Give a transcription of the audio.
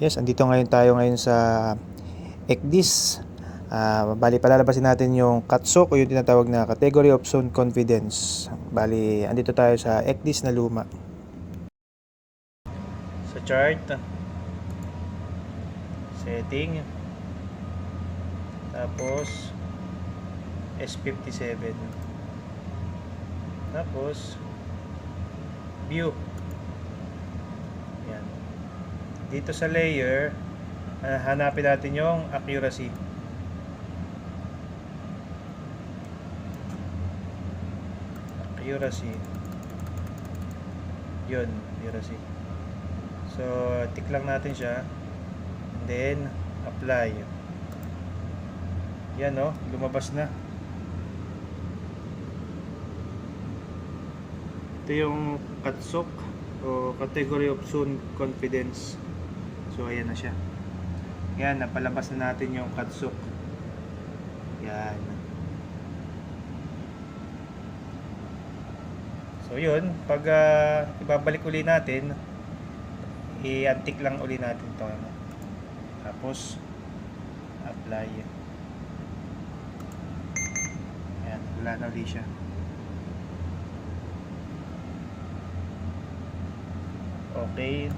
Yes, andito ngayon tayo ngayon sa ECDIS. Bali, palalabasin natin yung CATSOC o yung tinatawag na Category of Zone Confidence. Bali, andito tayo sa ECDIS na luma. Sa chart, setting, tapos S57, tapos view. Yan. Dito sa layer, hanapin natin yung accuracy. Yun, accuracy. So, tick lang natin siya. And then, apply. Yan, no? Lumabas na. Ito yung CATSOC o Category of Zone Confidence. So, ayan na siya. Yan, napalabas na natin yung CATSOC. Yan. So, yun. Pag ibabalik uli natin, i-untick lang uli natin ito. Tapos, apply. Yan, wala na uli siya. Okay.